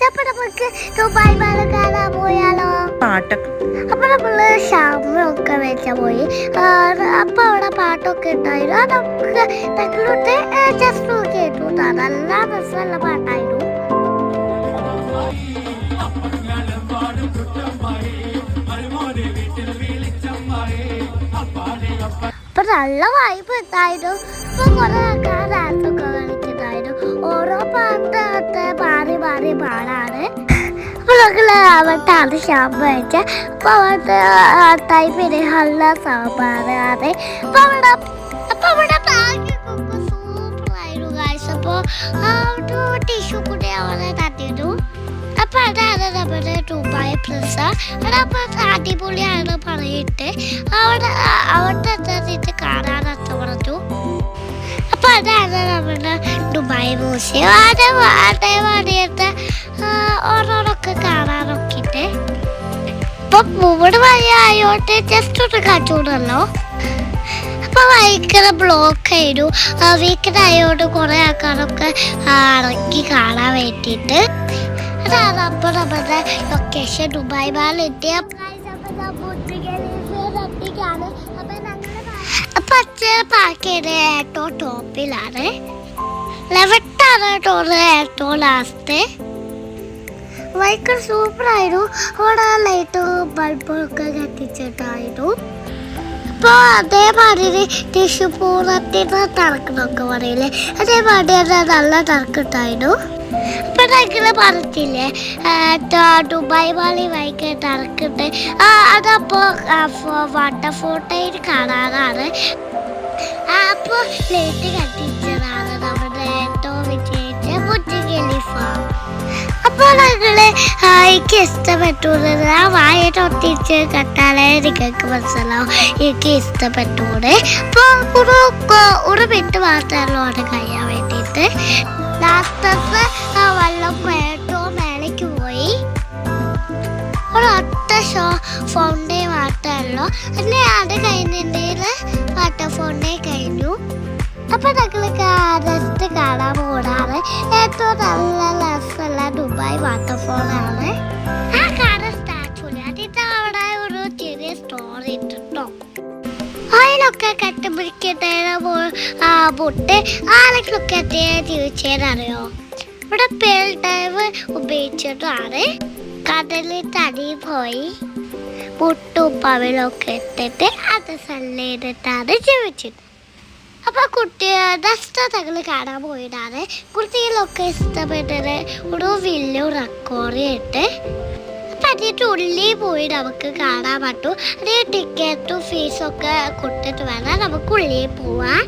അപ്പൊ നമുക്ക് ദുബായ് പാലം കാണാൻ പോയാലോ? അപ്പൊ നമ്മള് ഷാമൊക്കെ വെച്ച പോയി. അപ്പൊ അവിടെ പാട്ടൊക്കെ ഉണ്ടായിരുന്നു. അതൊക്കെ ഞങ്ങളോട്ട് ജസ്റ്റ് കേട്ടു. നല്ല രസമുള്ള പാട്ടായിരുന്നു. അപ്പൊ നല്ല വൈബ് ഉണ്ടായിരുന്നു. അപ്പൊ കുറെ ആൾക്കാർ ഡാൻസൊക്കെ കളിക്കുന്നുണ്ടായിരുന്നു. ഓരോ പാട്ട് മാറി മാറി പാടാണ്. അപ്പൊ ഞങ്ങള് അവിടുത്തെ അത് ഷാമ്പ് വെച്ച അപ്പൊ അവിടുത്തെ ടൈപ്പിന് നല്ല സാമ്പാറാണ്. അപ്പൊ അവിടെ ബാഗൊക്കെ സൂപ്പറായിരുന്നു ഗൈസ്. അപ്പൊ ടിഷ്യൂ കൂടി അവിടെ തട്ടിയിരുന്നു. അപ്പൊ അതാണ് നമ്മുടെ ദുബായ് പ്ലസ. അവിടെ അടിപൊളിയാണ് പറഞ്ഞിട്ട് അവിടെ എന്താ കാണാനൊക്കെ പറഞ്ഞു. അപ്പൊ അതാണ് നമ്മുടെ ദുബായ് മ്യൂസിയം. അതേമാതിരിത്തെ ഓരോന്നൊക്കെ കാണാനൊക്കെ ഉണ്ട്. അപ്പൊ 3 മണി ആയോട്ട് ജസ്റ്റ് ഒന്ന് കച്ചവടമല്ലോ. അപ്പൊ ഭയങ്കര ബ്ലോക്ക് ആയിരുന്നു. വീക്കെൻഡ് ആയോണ്ട് കുറെ ആൾക്കാരൊക്കെ ഇറങ്ങി കാണാൻ വേണ്ടിയിട്ട്. അതാണ് അപ്പൊ നമ്മുടെ ലൊക്കേഷൻ ദുബായ് പാലം. അപ്പൊ അച്ഛൻ പാർക്ക് ചെയ്ത ഏറ്റവും ടോപ്പിലാണ്. 11th ആണ് ഏറ്റവും ലാസ്റ്റ്. ഭയങ്കര സൂപ്പറായിരുന്നു. അവിടെ ലൈറ്റ് ബൾബൊക്കെ കത്തിച്ചിട്ടായിരുന്നു. അപ്പോൾ അതേമാതിരി ടിഷ്യൂ പൂർണ്ണത്തിന് തറക്കണമൊക്കെ പറയില്ലേ, അതേമാതിരി നല്ല തറക്കുണ്ടായിരുന്നു. അപ്പം ഞങ്ങൾ പറഞ്ഞില്ലേ ദുബായ് പാലം ഭയങ്കര തറക്കുണ്ട്. അതപ്പോൾ വാട്ടർഫോട്ടയിൽ കാണാനാണ്. അപ്പോൾ ലൈറ്റ് കത്തിച്ചതാണ് നമ്മുടെ ഏറ്റവും വിജയിച്ച ബുർജ് ഖലീഫ. അപ്പോൾ ഞങ്ങള് എനിക്ക് ഇഷ്ടപ്പെട്ടൂടെ ആ വായൊട്ടിച്ച് കട്ടാലേ നിങ്ങൾക്ക് മനസ്സിലാവും എനിക്ക് ഇഷ്ടപ്പെട്ടൂടെ. അപ്പോൾ ഒരു മിനിറ്റ് മാത്രമല്ലോ അവിടെ കഴിയാൻ വേണ്ടിയിട്ട്. ലാസ്റ്റത്തെ വെള്ളം ഏറ്റവും മേലേക്ക് പോയി. ഒരൊറ്റ ഫൗണ്ടേ മാത്രമല്ലോ. പിന്നെ അത് കഴിഞ്ഞിട്ടുണ്ടെങ്കിൽ വാട്ടർ ഫൗണ്ടേ കഴിഞ്ഞു. അപ്പൊ ഞങ്ങൾ ജസ്റ്റ് കാണാൻ പോകാറ് ഏറ്റവും നല്ല രസമുള്ള ദുബായ് വാട്ടർഫോളാണ്. ആ കാണാൻ സ്റ്റാച്ചുവിന് അതിന്റെ അവിടെ ഒരു ചെറിയ സ്റ്റോറി ഇട്ടോ. അതിലൊക്കെ കട്ടുപിടിക്കുന്ന ബോട്ട് ആരെങ്കിലൊക്കെ തിരിച്ചറിയോ? ഇവിടെ പേൾ ഡൈവ് ഉപയോഗിച്ചിട്ടാണ് കടലിൽ തടി പോയി മുട്ടും പവിലൊക്കെ ഇട്ടിട്ട് അത് സല്ലിട്ടാണ് ജീവിച്ചത്. അപ്പൊ കുട്ടികൾ കാണാൻ പോയിട്ടാണ്. കുട്ടികളൊക്കെ ഇഷ്ടപ്പെട്ടത് ഒരു വലിയ റെക്കോർഡിട്ട്. അപ്പൊ അതിൻ്റെ ഉള്ളിൽ പോയി നമുക്ക് കാണാൻ പറ്റും. അതേ ടിക്കറ്റും ഫീസൊക്കെ കൊടുത്തിട്ട് വേണം നമുക്ക് ഉള്ളിൽ പോവാൻ.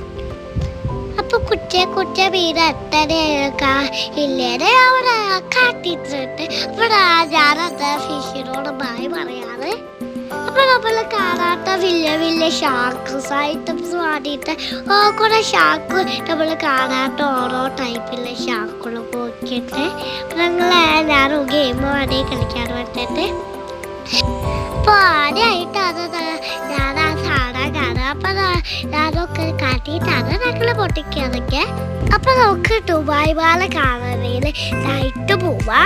അപ്പൊ കുട്ടിയെ വീട് എത്തനെയൊക്കെ ഇല്ലേ അവിടെ കാട്ടിട്ടിട്ട് ഇവിടെ ഞാനത് ഫിഷിനോട് ബായ് പറയാറ്. അപ്പൊ നമ്മൾ കാണാത്ത വലിയ ഷാർക്ക്സ് ഐറ്റംസ് വാങ്ങിയിട്ട് കുറെ ഷാർക്ക് നമ്മൾ കാണാത്ത ഓരോ ടൈപ്പിലുള്ള ഷാർക്കുകൾ നോക്കിയിട്ട് ഞാനൊരു ഗെയിം വേണ്ടി കളിക്കാൻ വേണ്ടിയിട്ട്. അപ്പൊ ആദ്യമായിട്ടാണ് ഞാൻ ആ സാധനം കാണുക. അപ്പൊ ഞാനൊക്കെ കാട്ടിയിട്ടാണ് ഞങ്ങൾ പൊട്ടിക്കാനൊക്കെ. അപ്പൊ നമുക്ക് ദുബായ് പാലം കാണാനെങ്കിൽ നൈറ്റ് പോവാ.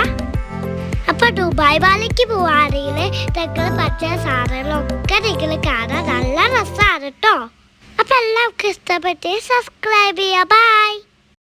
അപ്പൊ ദുബായ് പാലയ്ക്ക് പോവാണെങ്കിൽ ഞങ്ങൾ പച്ച സാധനങ്ങളൊക്കെ നിങ്ങൾ കാണാൻ നല്ല രസമാണ് കേട്ടോ. അപ്പൊ എല്ലാവർക്കും ഇഷ്ടപ്പെട്ട് സബ്സ്ക്രൈബ് ചെയ്യാം. ബൈ.